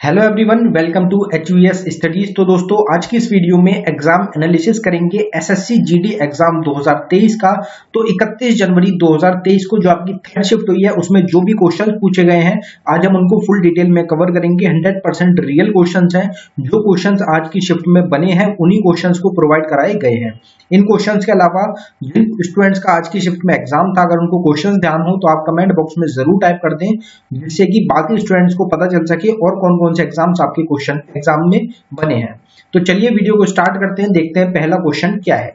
Hello everyone, welcome to HVS studies. तो दोस्तों, आज की इस वीडियो में एग्जाम एनालिसिस करेंगे एसएससी जीडी एग्जाम 2023 का। तो 31 जनवरी 2023 को जो आपकी थर्ड शिफ्ट हुई है उसमें जो भी क्वेश्चन पूछे गए हैं आज हम उनको फुल डिटेल में कवर करेंगे। 100% रियल क्वेश्चंस हैं। जो क्वेश्चंस आज की शिफ्ट में बने हैं उन्हीं क्वेश्चंस को प्रोवाइड कराए गए हैं। इन क्वेश्चंस के अलावा जिन स्टूडेंट्स का आज की शिफ्ट में एग्जाम था, अगर उनको क्वेश्चंस ध्यान हो तो आप कमेंट बॉक्स में जरूर टाइप कर दें, जिससे कि बाकी स्टूडेंट्स को पता चल सके और कौन कौन से एग्जाम्स आपके क्वेश्चन एग्जाम में बने हैं। तो चलिए वीडियो को स्टार्ट करते हैं, देखते हैं पहला क्वेश्चन क्या है।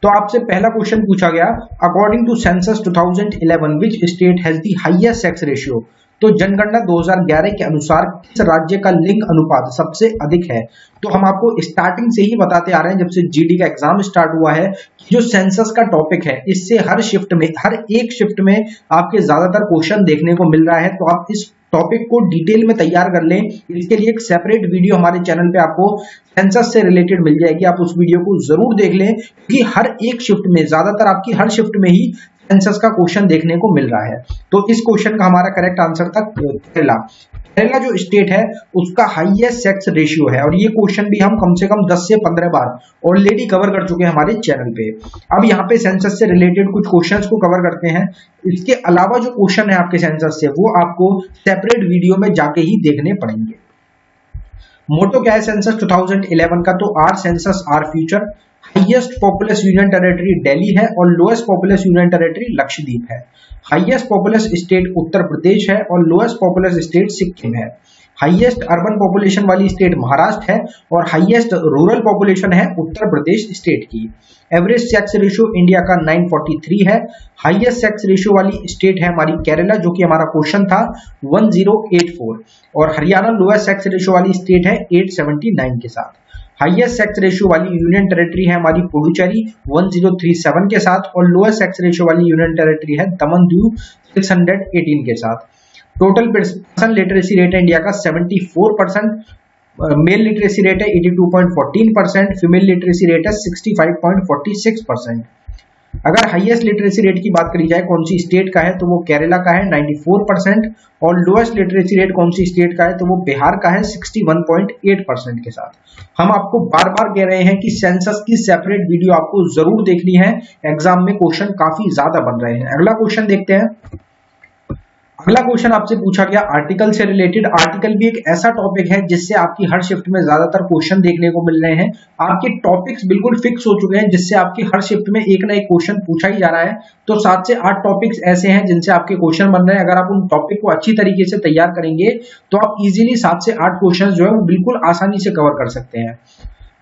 तो आपसे पहला क्वेश्चन पूछा गया, according to census 2011 which state has the highest sex ratio. तो जनगणना 2011 के अनुसार किस राज्य का लिंग अनुपात सबसे अधिक है। तो हम आपको स्टार्टिंग से ही बताते आ रहे हैं, जब से जीडी का एग्जाम स्टार्ट हुआ है, कि जो सेंसस का टॉपिक है इससे हर एक शिफ्ट में आपके ज्यादातर क्वेश्चन देखने को मिल रहा है। तो आप इस टॉपिक को डिटेल में तैयार कर लें। इसके लिए एक सेपरेट वीडियो हमारे चैनल पे आपको सेंसस से रिलेटेड मिल जाएगी, आप उस वीडियो को जरूर देख लें, क्योंकि हर एक शिफ्ट में, ज्यादातर आपकी हर शिफ्ट में ही सेंसस का क्वेश्चन देखने को मिल रहा है। तो इस क्वेश्चन का हमारा करेक्ट आंसर था केरला। केरला जो स्टेट है उसका हाईएस्ट सेक्स रेशियो है, और ये क्वेश्चन भी हम कम से कम 10 से 15 बार ऑलरेडी कवर कर चुके हैं हमारे चैनल पे। अब यहाँ पे सेंसस से रिलेटेड कुछ क्वेश्चंस को कवर करते हैं। इसके अलावा जो क्वेश्चन है आपके सेंसस से, वो आपको सेपरेट वीडियो में जाके ही देखने पड़ेंगे। मोटो क्या है सेंसस 2011 का? तो our census our future. Highest populous union territory Delhi है और lowest populous union territory Lakshadweep है। Highest populous state Uttar Pradesh है और लोएस्ट पॉपुलस स्टेट सिक्किम है। हाईएस्ट अर्बन पॉपुलेशन वाली स्टेट महाराष्ट्र है और हाईएस्ट रूरल पॉपुलेशन है उत्तर प्रदेश स्टेट की। एवरेज सेक्स रेशियो इंडिया का 943 है। हाईएस्ट सेक्स रेशियो वाली स्टेट है हमारी केरला, जो कि हमारा क्वेश्चन था 1084, और हरियाणा लोएस्ट सेक्स रेशियो वाली स्टेट है 879 के साथ। हाईएस्ट सेक्स रेशियो वाली यूनियन टेरिटरी है हमारी पुडुचेरी 1037 के साथ, और लोएस्ट सेक्स रेशियो वाली यूनियन टेरिटरी है दमन दीव 618 के साथ। टोटल पर्सन लिटरेसी रेट है इंडिया का 74%, मेल लिटरेसी रेट है 82.14%, फीमेल लिटरेसी रेट है 65.46%। अगर हाईएस्ट लिटरेसी रेट की बात करी जाए कौन सी स्टेट का है, तो वो केरला का है 94%, और लोएस्ट लिटरेसी रेट कौन सी स्टेट का है, तो वो बिहार का है 61.8% के साथ। हम आपको बार बार कह रहे हैं कि सेंसस की सेपरेट वीडियो आपको जरूर देखनी है, एग्जाम में क्वेश्चन काफी ज्यादा बन रहे हैं। अगला क्वेश्चन देखते हैं। अगला क्वेश्चन आपसे पूछा गया आर्टिकल से रिलेटेड। आर्टिकल भी एक ऐसा टॉपिक है जिससे आपकी हर शिफ्ट में ज्यादातर क्वेश्चन देखने को मिल रहे हैं। आपके टॉपिक्स बिल्कुल फिक्स हो चुके हैं, जिससे आपकी हर शिफ्ट में एक ना एक क्वेश्चन पूछा ही जा रहा है। तो 7 से 8 टॉपिक्स ऐसे हैं जिनसे आपके क्वेश्चन बन रहे हैं। अगर आप उन टॉपिक को अच्छी तरीके से तैयार करेंगे तो आप इजिली 7 से 8 क्वेश्चन जो है वो बिल्कुल आसानी से कवर कर सकते हैं।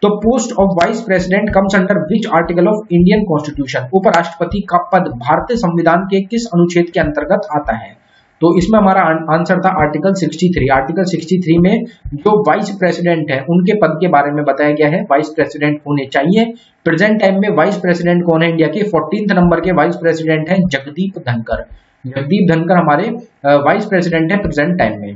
तो post of vice president comes under which article of Indian constitution. उपराष्ट्रपति का पद भारतीय संविधान के किस अनुच्छेद के अंतर्गत आता है? तो इसमें हमारा आंसर था आर्टिकल 63। आर्टिकल 63 में जो वाइस प्रेसिडेंट है उनके पद के बारे में बताया गया है, वाइस प्रेसिडेंट होने चाहिए। प्रेजेंट टाइम में वाइस प्रेसिडेंट कौन है इंडिया के? 14th नंबर के वाइस प्रेसिडेंट हैं जगदीप धनखड़। जगदीप धनखड़ हमारे वाइस प्रेसिडेंट है प्रेजेंट टाइम में।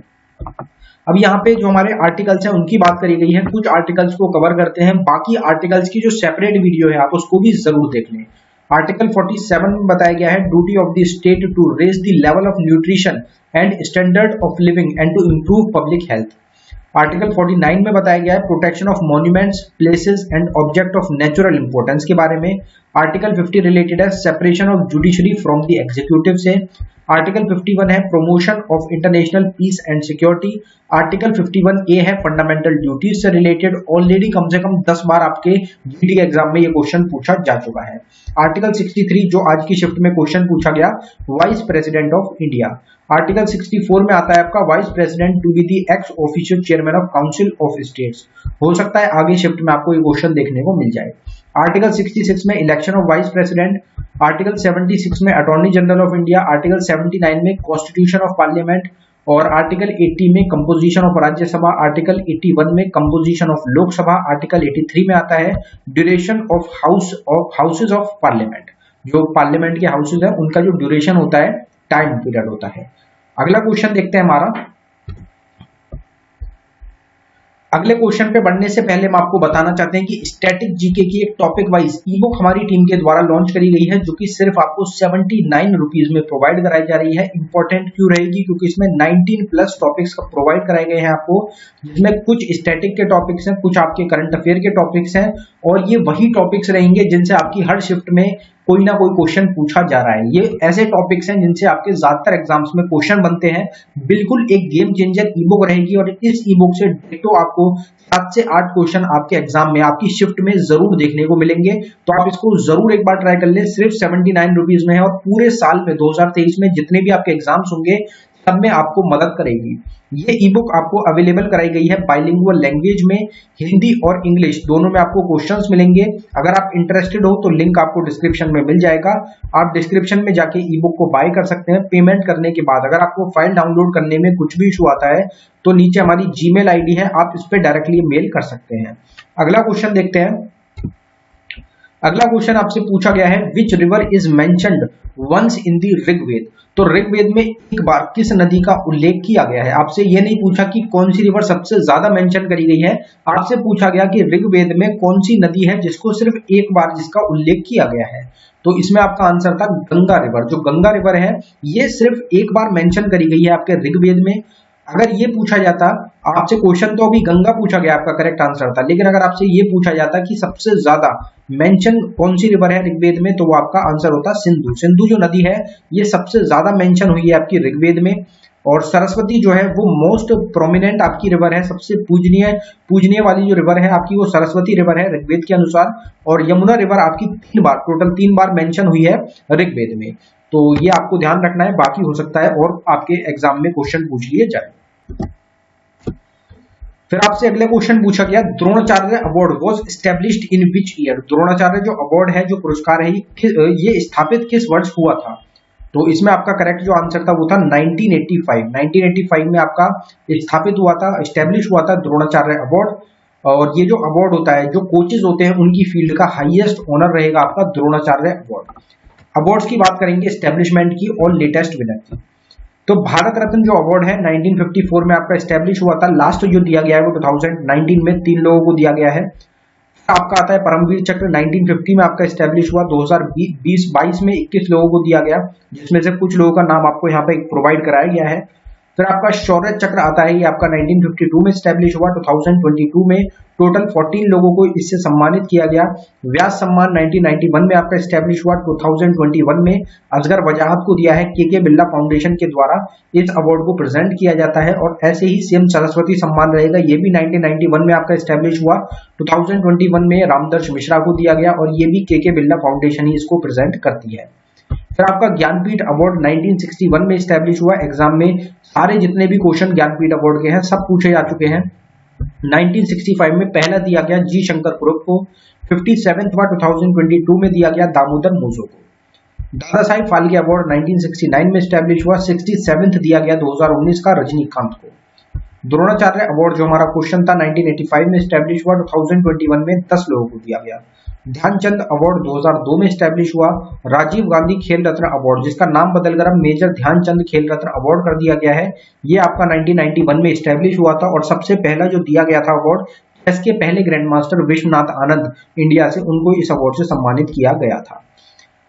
अब यहाँ पे जो हमारे आर्टिकल्स हैं उनकी बात करी गई है, कुछ आर्टिकल्स को कवर करते हैं, बाकी आर्टिकल्स की जो सेपरेट वीडियो है आप उसको भी जरूर देख लें। आर्टिकल 47 में बताया गया है, duty of the state to raise the level of nutrition and standard of living and to improve public health. Article 49 में बताया गया है protection of monuments, places and object of natural importance के बारे में। आर्टिकल 50 रिलेटेड है separation of judiciary from the executive से। Article 51 है promotion of international peace and security. Article 51A है फंडामेंटल ड्यूटीज से रिलेटेड। ऑलरेडी कम से कम 10 बार आपके जीडी एग्जाम में ये क्वेश्चन पूछा जा चुका है। आर्टिकल 63 जो आज की शिफ्ट में क्वेश्चन पूछा गया, vice president of India. Article 64 में आता है आपका vice president to be the ex officio chairman of council of states. हो सकता है आगे शिफ्ट में आपको ये क्वेश्चन देखने को मिल जाए। आर्टिकल 66 में election of vice president. Article 76 में attorney general of India. Article 79 में कॉन्स्टिट्यूशन ऑफ पार्लियामेंट, और आर्टिकल 80 में कंपोजिशन ऑफ राज्यसभा। आर्टिकल 81 में कंपोजिशन ऑफ लोकसभा। आर्टिकल 83 में आता है duration of houses of parliament. जो पार्लियामेंट के हाउसेज है उनका जो ड्यूरेशन होता है, टाइम पीरियड होता है। अगला क्वेश्चन देखते हैं हमारा। अगले क्वेश्चन पे बढ़ने से पहले हम आपको बताना चाहते हैं कि स्टैटिक जीके की एक टॉपिक वाइज ई बुक हमारी टीम के द्वारा लॉन्च करी गई है, जो कि सिर्फ आपको 79 रुपीज में प्रोवाइड कराई जा रही है। इंपॉर्टेंट क्यों रहेगी? क्योंकि इसमें 19 प्लस टॉपिक्स का प्रोवाइड कराए गए हैं आपको, जिसमें कुछ स्टैटिक के टॉपिक्स हैं, कुछ आपके करंट अफेयर के टॉपिक्स हैं, और ये वही टॉपिक्स रहेंगे जिनसे आपकी हर शिफ्ट में कोई ना कोई क्वेश्चन पूछा जा रहा है। ये ऐसे टॉपिक्स हैं जिनसे आपके ज्यादातर एग्जाम्स में क्वेश्चन बनते हैं। बिल्कुल एक गेम चेंजर ई बुक रहेगी, और इस ई बुक से डिटेक्टो आपको 7 से 8 क्वेश्चन आपके एग्जाम में, आपकी शिफ्ट में जरूर देखने को मिलेंगे। तो आप इसको जरूर एक बार ट्राई कर लें। सिर्फ 79 रुपीज में है, और पूरे साल में 2023 में जितने भी आपके एग्जाम्स होंगे सब में आपको मदद करेगी। ये ई बुक आपको अवेलेबल कराई गई है बाइलिंगुअल लैंग्वेज में, हिंदी और इंग्लिश दोनों में आपको क्वेश्चंस मिलेंगे। अगर आप इंटरेस्टेड हो तो लिंक आपको डिस्क्रिप्शन में मिल जाएगा, आप डिस्क्रिप्शन में जाके ई बुक को बाय कर सकते हैं। पेमेंट करने के बाद अगर आपको फाइल डाउनलोड करने में कुछ भी इशू आता है तो नीचे हमारी जीमेल आईडी है, आप इस पर डायरेक्टली मेल कर सकते हैं। अगला क्वेश्चन देखते हैं। अगला क्वेश्चन आपसे पूछा गया है, which river is mentioned once in the Rigveda. तो ऋग्वेद में एक बार किस नदी का उल्लेख किया गया है? आपसे ये नहीं पूछा कि कौन सी रिवर सबसे ज्यादा मेंशन करी गई है, आपसे पूछा गया कि ऋग्वेद में कौन सी नदी है जिसको सिर्फ एक बार जिसका उल्लेख किया गया है। तो इसमें आपका आंसर था गंगा रिवर। जो गंगा रिवर है ये सिर्फ एक बार मेंशन करी गई है आपके ऋग्वेद में। अगर ये पूछा जाता आपसे क्वेश्चन, तो अभी गंगा पूछा गया, आपका करेक्ट आंसर था, लेकिन अगर आपसे ये पूछा जाता कि सबसे ज्यादा मेंशन कौन सी रिवर है ऋग्वेद में, तो वो आपका आंसर होता सिंधु। सिंधु जो नदी है ये सबसे ज्यादा मेंशन हुई है आपकी ऋग्वेद में। और सरस्वती जो है वो मोस्ट प्रोमिनेंट आपकी रिवर है, सबसे पूजनीय वाली जो रिवर है आपकी वो सरस्वती रिवर है ऋग्वेद के अनुसार। और यमुना रिवर आपकी टोटल 3 बार मेंशन हुई है ऋग्वेद में। तो ये आपको ध्यान रखना है, बाकी हो सकता है और आपके एग्जाम में क्वेश्चन पूछ लिए जाए। फिर आपसे अगला क्वेश्चन पूछा गया, Dronacharya award was established in which year. Dronacharya जो अवार्ड है, जो पुरस्कार है, ये स्थापित किस वर्ष हुआ था? तो इसमें आपका करेक्ट जो आंसर था वो था 1985। 1985 में आपका स्थापित हुआ था, एस्टैब्लिश हुआ था द्रोणाचार्य अवार्ड। और ये जो अवार्ड होता है, जो कोचेज होते हैं उनकी फील्ड का हाईएस्ट ऑनर रहेगा आपका द्रोणाचार्य अवार्ड। अवार्ड्स की बात करेंगे एस्टेब्लिशमेंट की और लेटेस्ट विनर की। तो भारत रत्न जो अवार्ड है 1954 में आपका एस्टेब्लिश हुआ था। लास्ट जो दिया गया है वो 2019 में 3 लोगों को दिया गया है। आपका आता है परमवीर चक्र, 1950 में आपका एस्टेब्लिश हुआ। 2020-22 में 21 लोगों को दिया गया, जिसमें से कुछ लोगों का नाम आपको यहाँ पे प्रोवाइड कराया गया है। फिर आपका शौर्य चक्र आता है, ये आपका 1952 में एस्टेब्लिश हुआ। 2022 में टोटल 14 लोगों को इससे सम्मानित किया गया। व्यास सम्मान 1991 में आपका एस्टेब्लिश हुआ। 2021 में असगर वजाहत को दिया है, के बिरला फाउंडेशन के द्वारा इस अवार्ड को प्रेजेंट किया जाता है। और ऐसे ही सीएम सरस्वती सम्मान रहेगा, ये भी 1991 में आपका एस्टेब्लिश हुआ। 2021 में रामदर्श मिश्रा को दिया गया, और ये भी के बिरला फाउंडेशन ही इसको प्रेजेंट करती है। फिर आपका ज्ञानपीठ अवार्ड 1961 में एस्टेब्लिश हुआ। एग्जाम में सारे जितने भी क्वेश्चन ज्ञानपीठ अवार्ड के हैं सब पूछे जा चुके हैं। 1965 में पहला दिया गया जी शंकर कुरुप को। 57वां 2022 में दिया गया दामोदर मोजो को। दादा साहिब फाल्के अवार्ड 1969 में एस्टेब्लिश हुआ। 67वां दिया गया 2019 का रजनीकांत को। द्रोणाचार्य अवार्ड जो हमारा क्वेश्चन था 1985 में एस्टेब्लिश हुआ। 2021 में 10 लोगों को दिया गया। ध्यानचंद अवार्ड 2002 में एस्टेब्लिश हुआ। राजीव गांधी खेल रत्न अवार्ड, जिसका नाम बदलकर अब मेजर ध्यानचंद खेल रत्न अवार्ड कर दिया गया है, ये आपका 1991 में एस्टेब्लिश हुआ था। और सबसे पहला जो दिया गया था अवार्ड, चेस के पहले grand master Vishwanath Anand India से, उनको इस अवार्ड से सम्मानित किया गया था।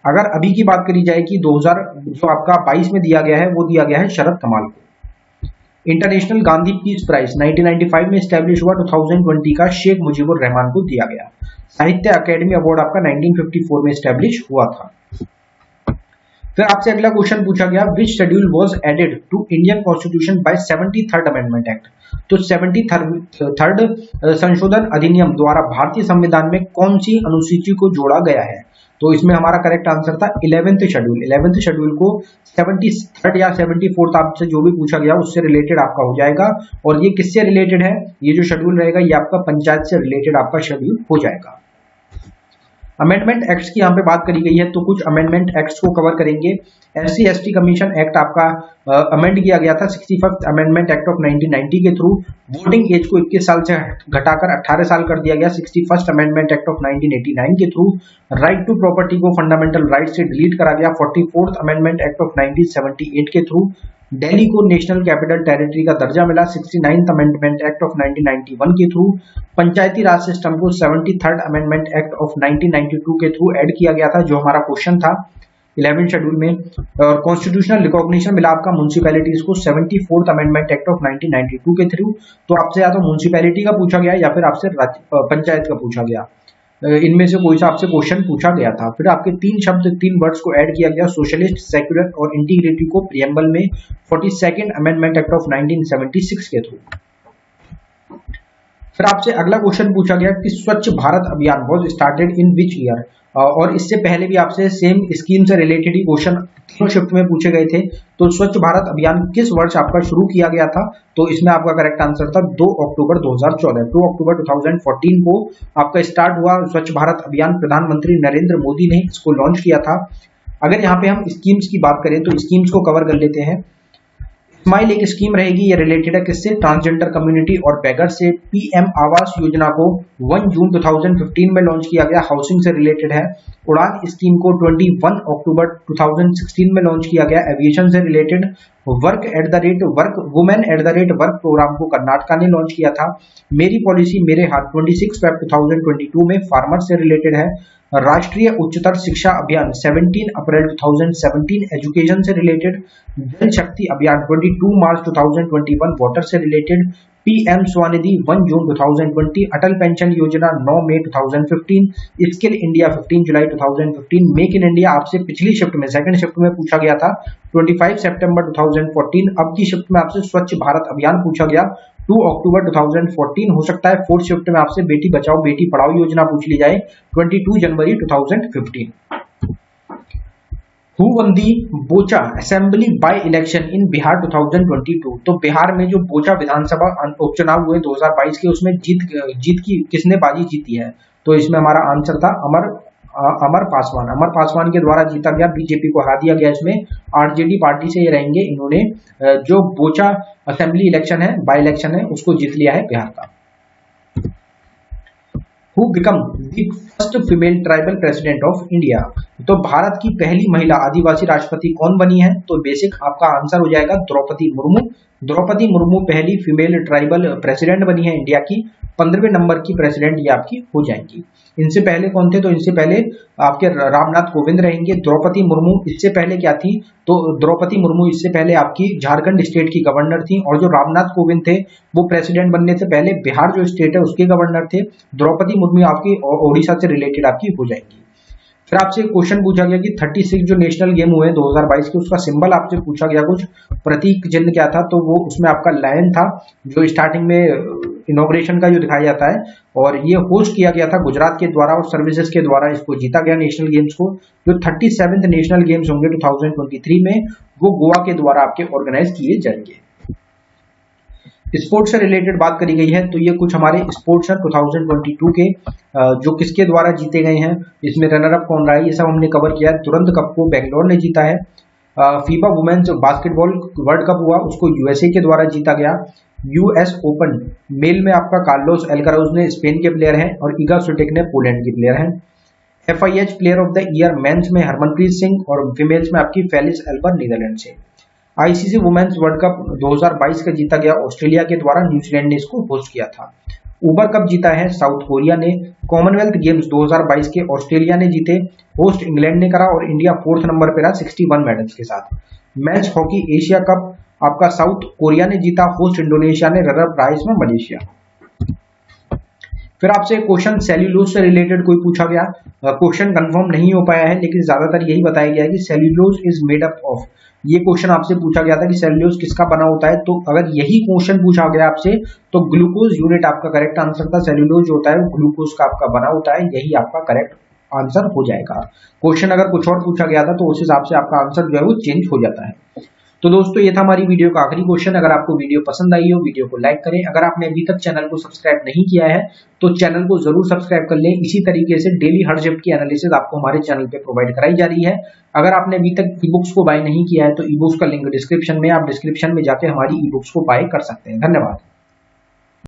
अगर अभी की बात करी जाए कि 2022 में दिया गया है, वो दिया गया है शरद कमाल को। इंटरनेशनल गांधी पीस प्राइज 1995 में एस्टेब्लिश हुआ। 2020 का शेख मुजीबुर रहमान को दिया गया। साहित्य अकेडमी अवार्ड आपका 1954 में एस्टेब्लिश हुआ था। फिर आपसे अगला क्वेश्चन पूछा गया, which schedule was added to Indian constitution by 73rd amendment act. तो 73rd संशोधन अधिनियम द्वारा भारतीय संविधान में कौन सी अनुसूची को जोड़ा गया है? तो इसमें हमारा करेक्ट आंसर था 11th शेड्यूल। 11th शेड्यूल को 73rd या 74th आपसे जो भी पूछा गया उससे रिलेटेड आपका हो जाएगा। और ये किससे रिलेटेड है? ये जो शेड्यूल रहेगा ये आपका पंचायत से रिलेटेड आपका शेड्यूल हो जाएगा। अमेंडमेंट एक्ट्स की यहाँ पे बात करी गई है, तो कुछ अमेंडमेंट एक्ट्स को कवर करेंगे। SC/ST कमीशन एक्ट आपका अमेंड किया गया था 61st अमेंडमेंट एक्ट ऑफ 1990 के थ्रू। वोटिंग एज को 21 साल से घटाकर 18 साल कर दिया गया 61st अमेंडमेंट एक्ट ऑफ 1989 के थ्रू। राइट टू प्रॉपर्टी को फंडामेंटल राइट से डिलीट करा गया 44th अमेंडमेंट एक्ट ऑफ 1978 के थ्रू। दिल्ली को नेशनल कैपिटल टेरिटरी का दर्जा मिला 69th अमेंडमेंट एक्ट ऑफ 1991 के थ्रू। पंचायती राज सिस्टम को 73rd अमेंडमेंट एक्ट ऑफ 1992 के थ्रू ऐड किया गया था, जो हमारा क्वेश्चन था 11th शेड्यूल में। और कॉन्स्टिट्यूशनल रिकॉग्निशन मिला आपका म्यूनिसिपैलिटीज को 74th अमेंडमेंट एक्ट ऑफ 1992 के थ्रू। तो आपसे या तो म्यूनिसिपैलिटी का पूछा गया या फिर आपसे पंचायत का पूछा गया, इनमें से कोई सा आपसे क्वेश्चन पूछा गया था। फिर आपके 3 वर्ड्स को ऐड किया गया, सोशलिस्ट, सेक्युलर और इंटीग्रिटी को प्रियम्बल में 42nd अमेंडमेंट एक्ट ऑफ 1976 के थ्रू। फिर आपसे अगला क्वेश्चन पूछा गया कि स्वच्छ भारत अभियान was started in which year, और इससे पहले भी आपसे सेम स्कीम से रिलेटेड ही क्वेश्चन तीनों शिफ्ट में पूछे गए थे। तो स्वच्छ भारत अभियान किस वर्ष आपका शुरू किया गया था, तो इसमें आपका करेक्ट आंसर था 2 अक्टूबर 2014। 2 अक्टूबर 2014 को आपका स्टार्ट हुआ स्वच्छ भारत अभियान। प्रधानमंत्री नरेंद्र मोदी ने इसको लॉन्च किया था। अगर यहाँ पे हम स्कीम्स की बात करें तो स्कीम्स को कवर कर लेते हैं। स्माइल एक स्कीम रहेगी, ये रिलेटेड है किससे, ट्रांसजेंडर कम्युनिटी और बेगर से। पीएम आवास योजना को 1 जून 2015 में लॉन्च किया गया, हाउसिंग से रिलेटेड है। उड़ान स्कीम को 21 अक्टूबर 2016 में लॉन्च किया गया, एविएशन से रिलेटेड। Women at the rate work programme को कर्नाटका ने लॉन्च किया था। मेरी पॉलिसी मेरे हाथ 26 फेब 2022 में फार्मर से रिलेटेड है। राष्ट्रीय उच्चतर शिक्षा अभियान 17 अप्रैल 2017 एजुकेशन से रिलेटेड। जल शक्ति अभियान 22 मार्च 2021 वाटर से रिलेटेड। पीएम स्वनिधि 1 जून 2020। अटल पेंशन योजना 9 मई 2015। Skill India 15 July 2015। Make in India आपसे पिछली शिफ्ट में सेकंड शिफ्ट में पूछा गया था 25 सितंबर 2014। अब की शिफ्ट में आपसे स्वच्छ भारत अभियान पूछा गया 2 अक्टूबर 2014। हो सकता है फोर्थ शिफ्ट में आपसे बेटी बचाओ बेटी पढ़ाओ योजना पूछ ली जाए 22 जनवरी 2015। Who won the बोचा assembly by election in Bihar 2022? तो बिहार में जो बोचा विधानसभा उपचुनाव हुए 2022 के, उसमें जीत की किसने बाजी जीती है, तो इसमें हमारा आंसर था अमर पासवान। अमर पासवान के द्वारा जीता गया, बीजेपी को हरा दिया गया। इसमें आरजेडी पार्टी से ये रहेंगे, इन्होंने जो बोचा असेंबली इलेक्शन है, बाय इलेक्शन है, उसको जीत लिया है बिहार का। Who become the first female tribal president of India? तो भारत की पहली महिला आदिवासी राष्ट्रपति कौन बनी है, तो बेसिक आपका आंसर हो जाएगा द्रौपदी मुर्मू। द्रौपदी मुर्मू पहली फीमेल ट्राइबल प्रेसिडेंट बनी है इंडिया की। 15वें नंबर की प्रेसिडेंट ये आपकी हो जाएंगी। इनसे पहले कौन थे, तो इनसे पहले आपके रामनाथ कोविंद रहेंगे। द्रौपदी मुर्मू इससे पहले क्या थी, तो द्रौपदी मुर्मू इससे पहले आपकी झारखंड स्टेट की गवर्नर थी। और जो रामनाथ कोविंद थे वो प्रेसिडेंट बनने से पहले बिहार जो स्टेट है उसके गवर्नर थे। द्रौपदी मुर्मू आपकी ओडिशा से रिलेटेड आपकी हो जाएंगी। फिर आपसे क्वेश्चन पूछा गया कि 36 जो नेशनल गेम हुए 2022 के, उसका सिंबल आपसे पूछा गया, कुछ प्रतीक चिन्ह क्या था, तो वो उसमें आपका लायन था, जो स्टार्टिंग में इनॉग्रेशन का जो दिखाया जाता है। और ये होस्ट किया गया था गुजरात के द्वारा और सर्विसेज के द्वारा, इसको जीता गया नेशनल गेम्स को। जो 37th नेशनल गेम्स होंगे 2023 में, वो गोवा के द्वारा आपके ऑर्गेनाइज किए जाएंगे। स्पोर्ट्स से रिलेटेड बात करी गई है, तो ये कुछ हमारे स्पोर्ट्स है 2022 के, जो किसके द्वारा जीते गए हैं, इसमें रनर अप कौन रहा है, ये सब हमने कवर किया है। तुरंत कप को बेंगलोर ने जीता है। FIFA women's basketball world cup हुआ, उसको यूएसए के द्वारा जीता गया। यूएस ओपन मेल में आपका कार्लोस अल्काराज ने स्पेन के प्लेयर हैं और ईगा स्विटेक ने पोलैंड के प्लेयर हैं। FIH player of the year men's में हरमनप्रीत सिंह और फीमेल्स में आपकी फेलिस एल्बर नीदरलैंड से। आईसीसी वुमेन्स वर्ल्ड कप 2022 का जीता गया ऑस्ट्रेलिया के द्वारा, न्यूजीलैंड ने इसको होस्ट किया था। उबर कप जीता है साउथ कोरिया ने। कॉमनवेल्थ गेम्स 2022 के ऑस्ट्रेलिया ने जीते, होस्ट इंग्लैंड ने करा और इंडिया 4th नंबर पर रहा 61 मेडल्स के साथ। मैच हॉकी एशिया कप आपका साउथ कोरिया ने जीता, होस्ट इंडोनेशिया ने, रनर प्राइज में मलेशिया। फिर आपसे क्वेश्चन सेल्यूलोज से रिलेटेड कोई पूछा गया, क्वेश्चन कंफर्म नहीं हो पाया है, लेकिन ज्यादातर यही बताया गया है कि cellulose is made up of. ये क्वेश्चन आपसे पूछा गया था कि सेल्यूलोज किसका बना होता है, तो अगर यही क्वेश्चन पूछा गया आपसे तो ग्लूकोज यूनिट आपका करेक्ट आंसर था। सेल्यूलोज जो होता है वो ग्लूकोज का आपका बना होता है, यही आपका करेक्ट आंसर हो जाएगा। क्वेश्चन अगर कुछ और पूछा गया था तो उस हिसाब से आपका आंसर जो है वो चेंज हो जाता है। तो दोस्तों ये था हमारी वीडियो का आखिरी क्वेश्चन। अगर आपको वीडियो पसंद आई हो वीडियो को लाइक करें। अगर आपने अभी तक चैनल को सब्सक्राइब नहीं किया है तो चैनल को जरूर सब्सक्राइब कर लें। इसी तरीके से डेली हर शिफ्ट की एनालिसिस आपको हमारे चैनल पे प्रोवाइड कराई जा रही है। अगर आपने अभी तक ई बुक्स को बाय नहीं किया है तो ई बुक्स का लिंक डिस्क्रिप्शन में, आप डिस्क्रिप्शन में जाके हमारी ई बुक्स को बाय कर सकते हैं। धन्यवाद।